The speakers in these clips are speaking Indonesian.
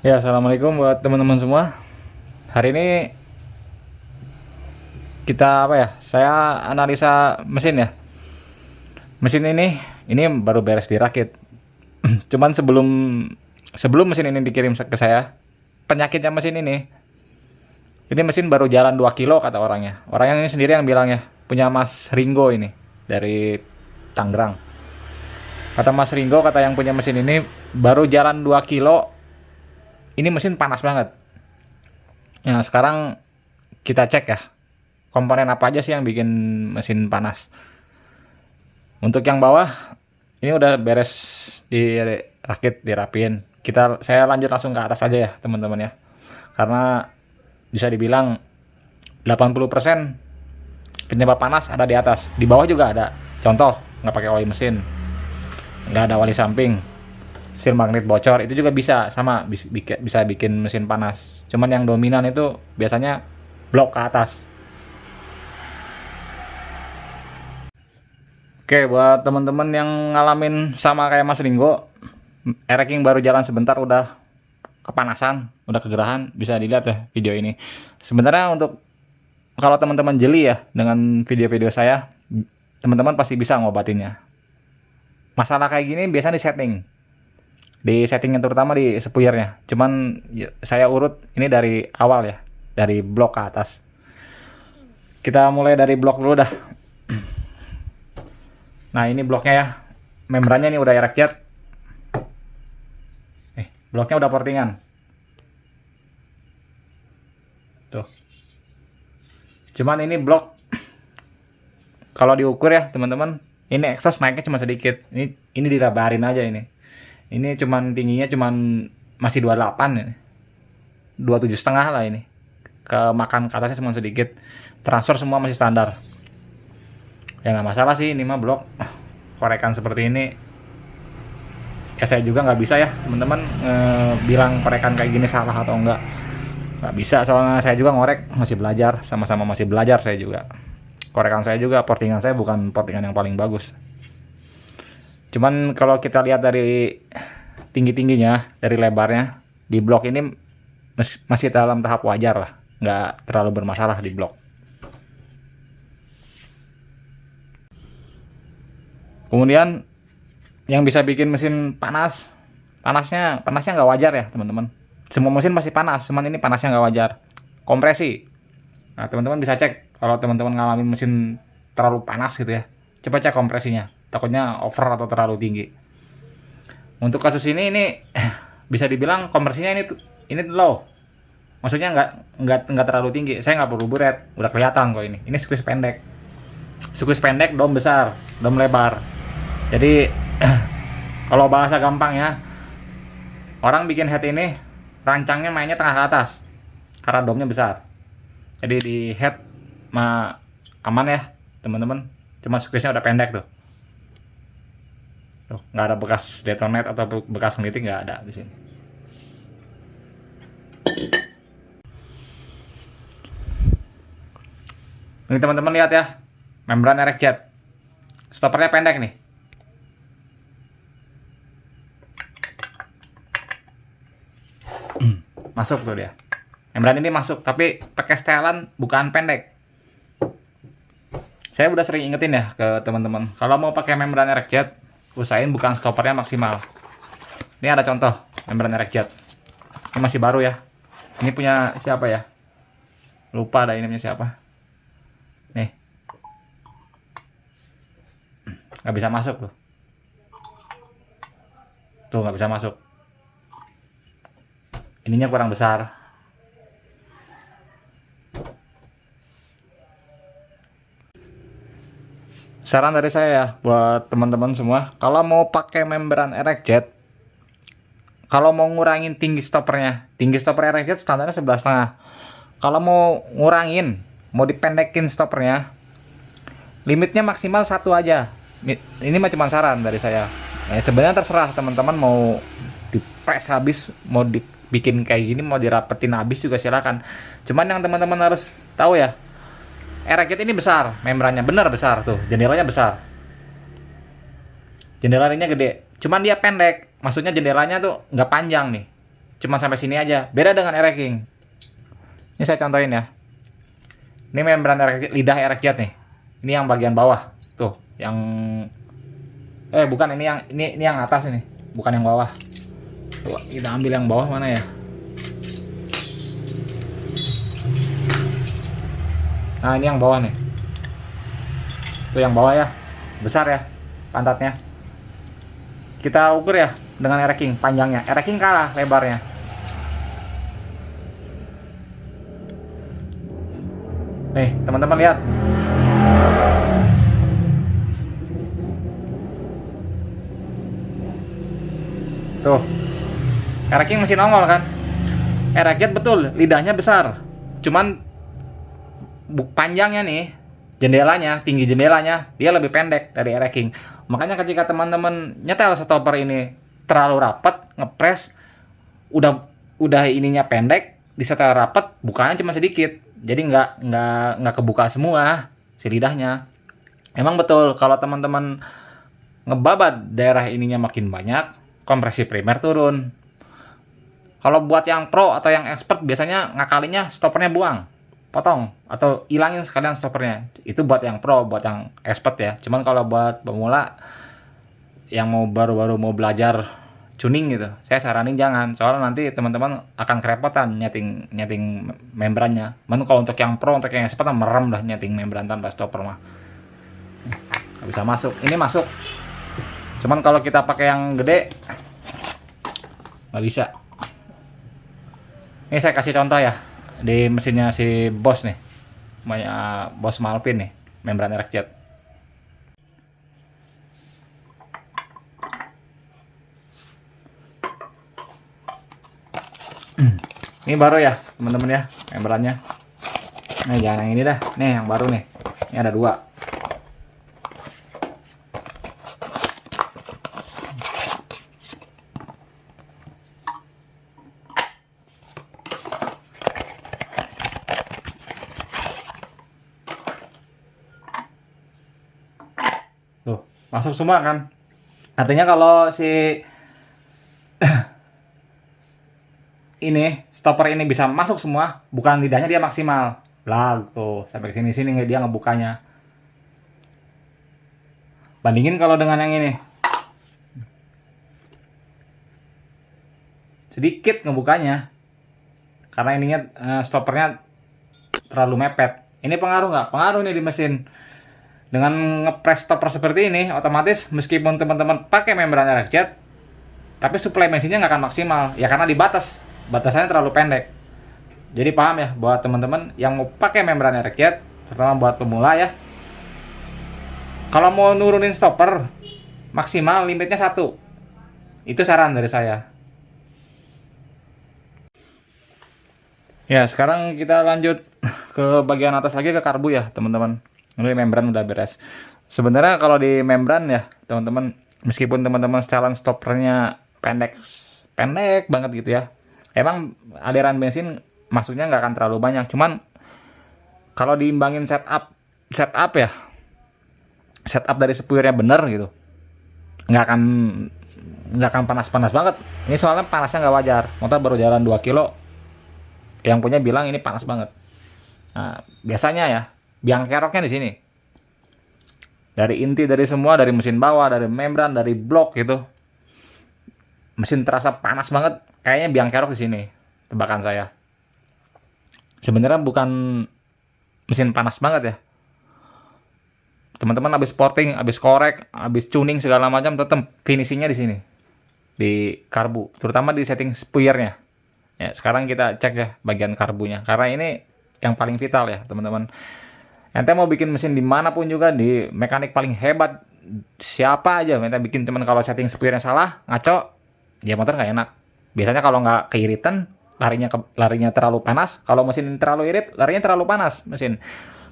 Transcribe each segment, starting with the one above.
Ya, assalamualaikum buat teman-teman semua. Hari ini kita apa ya? Saya analisa mesin ya. Mesin ini baru beres dirakit. Cuman sebelum sebelum mesin ini dikirim ke saya, penyakitnya mesin ini mesin baru jalan 2 kilo kata orangnya. Orang yang ini sendiri yang bilang ya, punya Mas Ringo ini dari Tangerang. Kata Mas Ringo, kata yang punya mesin ini baru jalan 2 kilo, ini mesin panas banget. Nah, sekarang kita cek ya, komponen apa aja sih yang bikin mesin panas. Untuk yang bawah ini udah beres dirakit, dirapiin. Saya lanjut langsung ke atas aja ya, teman-teman ya. Karena bisa dibilang 80% penyebab panas ada di atas. Di bawah juga ada. Contoh, nggak pakai oli mesin, nggak ada oli samping, seal magnet bocor, itu juga bisa sama bisa bikin mesin panas. Cuman yang dominan itu biasanya blok ke atas. Oke, buat teman-teman yang ngalamin sama kayak Mas Ringo, Ereking baru jalan sebentar udah kepanasan, udah kegerahan, bisa dilihat ya video ini. Sebenarnya untuk kalau teman-teman jeli ya dengan video-video saya, teman-teman pasti bisa ngobatinnya. Masalah kayak gini biasanya di settingnya terutama di spuyernya. Cuman saya urut ini dari awal ya, dari blok ke atas. Kita mulai dari blok dulu dah. Nah, ini bloknya ya. Membrannya ini udah erek jet. Bloknya udah portingan. Tuh. Cuman ini blok kalau diukur ya, teman-teman, ini exhaust naiknya cuma sedikit. Ini dilebarin aja ini. Ini cuman tingginya cuman masih 28 ini. 27 setengah lah ini. Kemakan ke atasnya cuma sedikit. Transfer semua masih standar. Ya nggak masalah sih, ini mah blok korekan seperti ini. Ya saya juga nggak bisa ya teman-teman bilang korekan kayak gini salah atau nggak bisa, soalnya saya juga ngorek, masih belajar, sama-sama masih belajar. Saya juga korekan saya juga, portingan saya bukan portingan yang paling bagus. Cuman kalau kita lihat dari tinggi-tingginya, dari lebarnya, di blok ini masih dalam tahap wajar lah, nggak terlalu bermasalah di blok. Kemudian yang bisa bikin mesin panasnya nggak wajar ya teman-teman. Semua mesin pasti panas, cuman ini panasnya nggak wajar. Kompresi. Nah, teman-teman bisa cek kalau teman-teman ngalamin mesin terlalu panas gitu ya. Coba cek kompresinya. Takutnya over atau terlalu tinggi. Untuk kasus ini bisa dibilang kompresinya ini low. Maksudnya nggak terlalu tinggi. Saya nggak perlu buret, udah kelihatan kok ini. Ini squeeze pendek. Squeeze pendek, dom besar, dom lebar. Jadi kalau bahasa gampang ya, orang bikin head ini rancangnya mainnya tengah ke atas karena domnya besar. Jadi di head aman ya teman-teman. Cuma squeeze-nya udah pendek tuh. Tuh, nggak ada bekas detonate atau bekas ngelitik, nggak ada di sini. Ini teman-teman lihat ya, membran erek jet. Stoppernya pendek nih. Masuk tuh dia. Membran ini masuk, tapi pakai setelan bukan pendek. Saya udah sering ingetin ya ke teman-teman, kalau mau pakai membran erek jet, usahain bukan stoppernya maksimal. Ini ada contoh membran erek jet. Ini masih baru ya. Ini punya siapa ya? Lupa ada ini punya siapa. Nih. Nggak bisa masuk tuh. Tuh nggak bisa masuk. Ininya kurang besar. Saran dari saya ya buat teman-teman semua, kalau mau pakai membran erek jet, kalau mau ngurangin tinggi stopper erek jet standarnya 11,5. Kalau mau ngurangin, mau dipendekin stoppernya, limitnya maksimal 1 aja. Ini mah cuma saran dari saya. Sebenarnya terserah teman-teman mau dipres habis, mau dibikin kayak gini, mau dirapetin habis juga silakan. Cuman yang teman-teman harus tahu ya, erek jet ini besar, membrannya bener besar tuh, jendelanya besar. Jendelanya gede, cuman dia pendek. Maksudnya jendelanya tuh nggak panjang nih. Cuma sampai sini aja. Beda dengan air racking. Ini saya contohin ya. Ini membran lidah air jet nih. Ini yang bagian bawah. Tuh, yang bukan ini yang atas ini, bukan yang bawah. Tuh, kita ambil yang bawah mana ya? Nah, ini yang bawah nih. Tuh yang bawah ya. Besar ya pantatnya. Kita ukur ya dengan air racking panjangnya. Air racking kalah lebarnya. Nih, teman-teman lihat. Tuh. Air racking masih nongol kan? Air jet betul, lidahnya besar. Cuman panjangnya nih, jendelanya, tinggi jendelanya, dia lebih pendek dari air racking. Makanya ketika teman-teman nyetel stopper ini terlalu rapat, ngepres, udah ininya pendek, disetel rapat, bukanya cuma sedikit. Jadi nggak kebuka semua si lidahnya. Emang betul kalau teman-teman ngebabat daerah ininya makin banyak, kompresi primer turun. Kalau buat yang pro atau yang expert biasanya ngakalinya stoppernya buang, potong atau ilangin sekalian stoppernya. Itu buat yang pro, buat yang expert ya. Cuman kalau buat pemula yang baru-baru mau belajar tuning gitu, saya saranin jangan, soalnya nanti teman-teman akan kerepotan nyeting membrannya. Cuman kalau untuk yang pro, untuk yang expert merem dah nyeting membran tanpa stopper mah. Nggak bisa masuk. Ini masuk. Cuman kalau kita pakai yang gede nggak bisa. Ini saya kasih contoh ya di mesinnya si Boss nih, Boss Malvin nih, membran air jet. Ini baru ya teman-teman ya membrannya. Nih jangan yang ini dah, nih yang baru nih. Ini ada 2. Tuh, masuk semua kan? Artinya kalau si ini stopper ini bisa masuk semua, bukan lidahnya dia maksimal. Blag tuh, sampai ke sini dia ngebukanya. Bandingin kalau dengan yang ini. Sedikit ngebukanya. Karena ininya stoppernya terlalu mepet. Ini pengaruh nggak? Pengaruh nih di mesin. Dengan ngepres stopper seperti ini, otomatis meskipun teman-teman pakai membran air jet, tapi suplai mesinnya nggak akan maksimal. Ya karena batasannya terlalu pendek. Jadi paham ya buat teman-teman yang mau pakai membran air jet, terutama buat pemula ya. Kalau mau nurunin stopper, maksimal limitnya 1. Itu saran dari saya. Ya, sekarang kita lanjut ke bagian atas lagi, ke karbu ya, teman-teman. Ini membran udah beres. Sebenarnya kalau di membran ya, teman-teman, meskipun teman-teman setelan stoppernya pendek banget gitu ya. Emang aliran bensin masuknya nggak akan terlalu banyak. Cuman kalau diimbangin setup ya, setup dari spuyernya bener gitu, nggak akan panas-panas banget. Ini soalnya panasnya nggak wajar. Motor baru jalan 2 kilo, yang punya bilang ini panas banget. Nah, biasanya ya biang keroknya di sini. Dari inti, dari semua, dari mesin bawah, dari membran, dari blok gitu. Mesin terasa panas banget. Kayaknya biang kerok di sini, tebakan saya. Sebenarnya bukan mesin panas banget ya. Teman-teman habis sporting, habis korek, habis tuning segala macam, tetap finishingnya di sini. Di karbu, terutama di setting spuyernya. Ya, sekarang kita cek ya bagian karbunya. Karena ini yang paling vital ya, teman-teman. Ente mau bikin mesin dimanapun juga, di mekanik paling hebat, siapa aja, ente bikin cuman kalau setting spuyernya salah, ngaco, ya motor nggak enak. Biasanya kalau nggak keiritan, larinya terlalu panas. Kalau mesin terlalu irit, larinya terlalu panas mesin.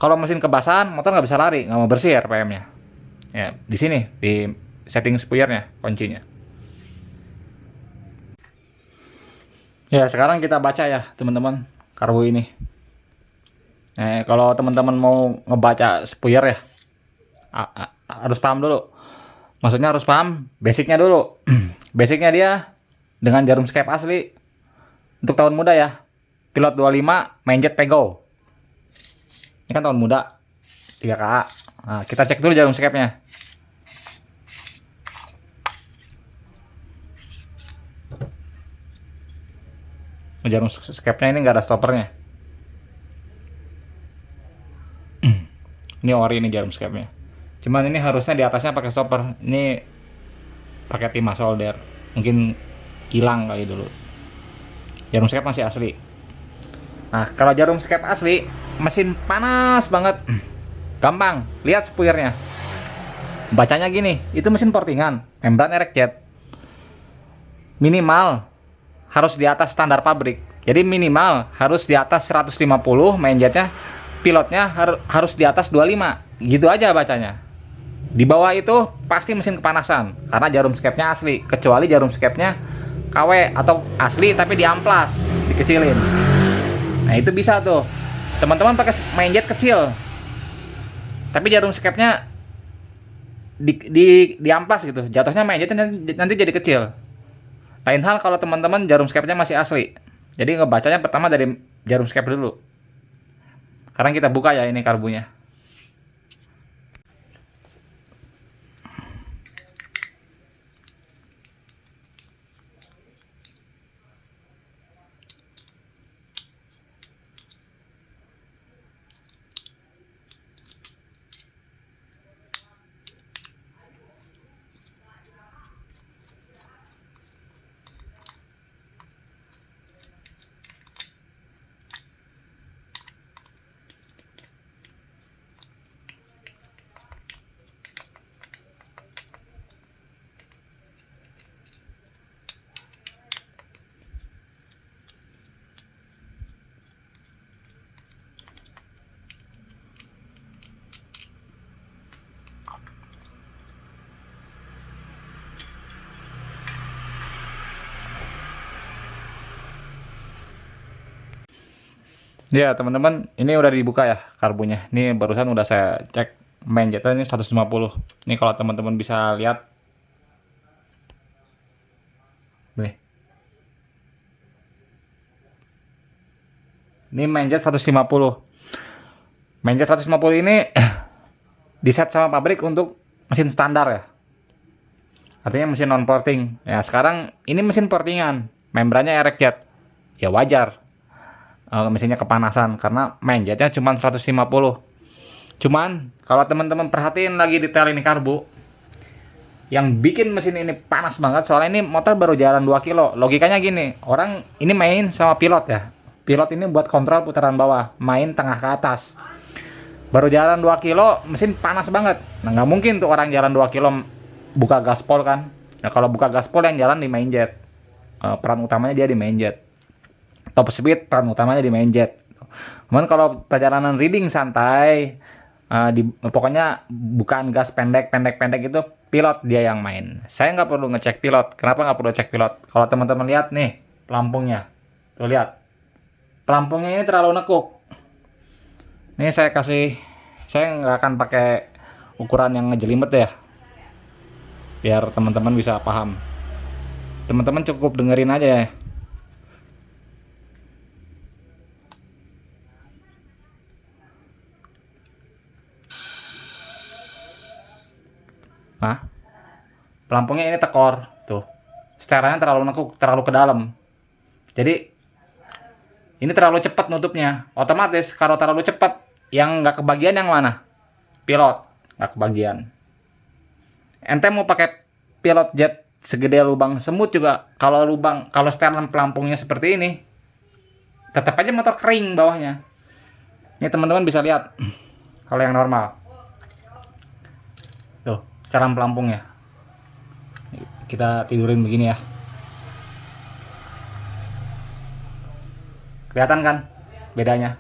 Kalau mesin kebasahan, motor nggak bisa lari, nggak mau bersih RPM-nya. Ya, di sini, di setting spuyernya, kuncinya. Ya, sekarang kita baca ya, teman-teman, karbu ini. Kalau teman-teman mau ngebaca spuyer ya, harus paham dulu. Maksudnya harus paham basicnya dulu. Basicnya dia dengan jarum skep asli, Untuk tahun muda ya, pilot 25 main jet pego. Ini kan tahun muda 3KA. Nah, kita cek dulu jarum skepnya. Jarum skepnya ini nggak ada stoppernya. Ini ori ini jarum skepnya. Cuman ini harusnya di atasnya pakai stopper. Ini pakai timah solder. Mungkin hilang kali dulu. Jarum skep masih asli. Nah, kalau jarum skep asli, mesin panas banget. Gampang, lihat spuirnya. Bacanya gini, itu mesin portingan, membran erek jet. Minimal harus di atas standar pabrik. Jadi minimal harus di atas 150 main jetnya, pilotnya harus di atas 25. Gitu aja bacanya. Di bawah itu pasti mesin kepanasan karena jarum skepnya asli, kecuali jarum skepnya KW atau asli tapi diamplas, dikecilin. Nah, itu bisa tuh. Teman-teman pakai main jet kecil. Tapi jarum skepnya diamplas gitu. Jatuhnya main jetnya nanti jadi kecil. Lain hal kalau teman-teman jarum skepnya masih asli. Jadi ngebacanya pertama dari jarum skep dulu. Sekarang kita buka ya ini karbunya. Ya teman-teman, ini udah dibuka ya karbunya. Ini barusan udah saya cek main jetnya ini 150. Ini kalau teman-teman bisa lihat. Nih. Ini main jet 150. Main jet 150 ini diset sama pabrik untuk mesin standar ya. Artinya mesin non porting. Ya sekarang ini mesin portingan, membrannya erek jet. Ya wajar. Mesinnya kepanasan karena main jetnya cuma 150. Cuman kalau teman-teman perhatiin lagi detail ini karbu, yang bikin mesin ini panas banget soalnya ini motor baru jalan 2 kilo. Logikanya gini, orang ini main sama pilot ya. Pilot ini buat kontrol putaran bawah, main tengah ke atas. Baru jalan 2 kilo, mesin panas banget. Nah, nggak mungkin tuh orang jalan 2 kilo buka gaspol kan. Nah, kalau buka gaspol yang jalan di main jet. Peran utamanya dia di main jet. Top speed peran utamanya di main jet. Cuman kalau perjalanan reading santai, pokoknya bukan gas pendek itu pilot dia yang main. Saya nggak perlu ngecek pilot. Kenapa nggak perlu cek pilot? Kalau teman-teman lihat nih pelampungnya, tuh lihat pelampungnya ini terlalu nekuk. Ini saya nggak akan pakai ukuran yang ngejelimet ya, biar teman-teman bisa paham. Teman-teman cukup dengerin aja ya. Nah, pelampungnya ini tekor tuh, setelannya terlalu nekuk, terlalu ke dalam. Jadi ini terlalu cepat nutupnya. Otomatis kalau terlalu cepat, yang nggak kebagian yang mana? Pilot nggak kebagian. Ente mau pakai pilot jet segede lubang semut juga, kalau setelan pelampungnya seperti ini, tetap aja motor kering bawahnya. Ini teman-teman bisa lihat kalau yang normal. Tuh, setelan pelampungnya. Kita tidurin begini ya. Kelihatan kan bedanya?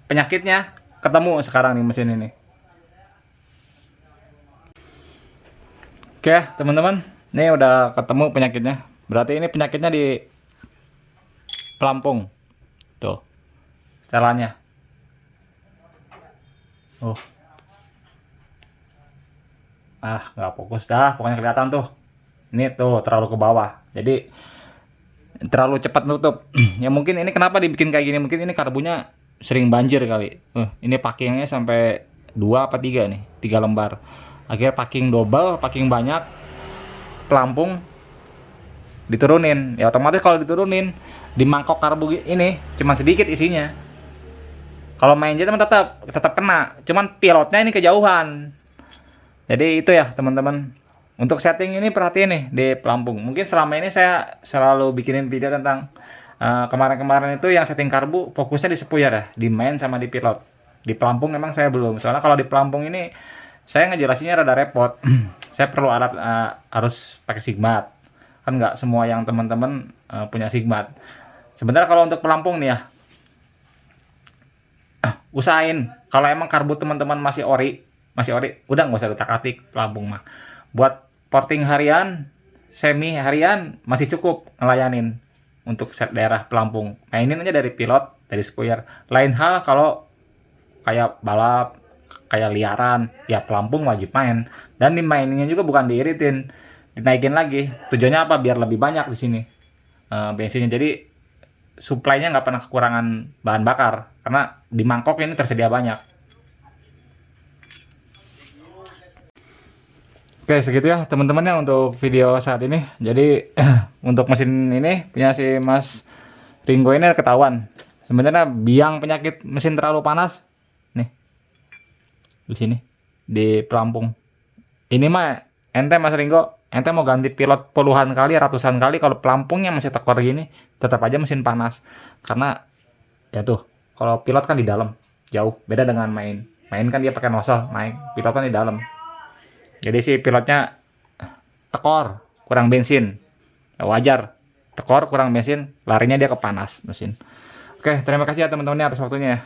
Penyakitnya ketemu sekarang nih mesin ini. Oke, teman-teman, ini udah ketemu penyakitnya. Berarti ini penyakitnya di pelampung. Tuh, setelannya. Oh. Nggak fokus dah, pokoknya kelihatan tuh. Ini tuh terlalu ke bawah. Jadi terlalu cepat nutup. Ya mungkin ini kenapa dibikin kayak gini, mungkin ini karbunya sering banjir kali. Ini packingnya sampai 2 apa 3 nih, 3 lembar. Akhirnya packing double, packing banyak, pelampung diturunin. Ya otomatis kalau diturunin di mangkok karbu ini cuma sedikit isinya. Kalau main jet tetap kena, cuman pilotnya ini kejauhan. Jadi itu ya teman-teman. Untuk setting ini perhatiin nih di pelampung. Mungkin selama ini saya selalu bikinin video tentang kemarin-kemarin itu yang setting karbu fokusnya di spuyer ya, di main sama di pilot. Di pelampung memang saya belum. Soalnya kalau di pelampung ini saya ngejelasinnya rada repot. Saya perlu alat harus pakai sigmat. Kan nggak semua yang teman-teman punya sigmat. Sebenarnya kalau untuk pelampung nih ya, usahain kalau emang karbu teman-teman masih ori, udah nggak usah utak-atik pelampung mah. Buat porting harian, semi harian masih cukup ngelayanin untuk set daerah pelampung. Mainin aja dari pilot, dari spuyer. Lain hal kalau kayak balap, kayak liaran, ya pelampung wajib main. Dan dimaininnya juga bukan diiritin, dinaikin lagi. Tujuannya apa? Biar lebih banyak di sini bensinnya. Jadi supply-nya nggak pernah kekurangan bahan bakar karena di mangkok ini tersedia banyak. Oke, segitu ya teman-teman ya untuk video saat ini. Jadi untuk mesin ini punya si Mas Ringo ini ketahuan. Sebenarnya biang penyakit mesin terlalu panas nih di sini di pelampung. Ini mah ente Mas Ringo, ente mau ganti pilot puluhan kali, ratusan kali, kalau pelampungnya masih tekor gini, tetap aja mesin panas. Karena ya tuh, kalau pilot kan di dalam, jauh. Beda dengan main. Main kan dia pakai nozzle, naik. Pilot kan di dalam. Jadi si pilotnya tekor, kurang bensin. Ya, wajar. Tekor, kurang bensin, larinya dia ke panas mesin. Oke, terima kasih ya teman-teman atas waktunya ya.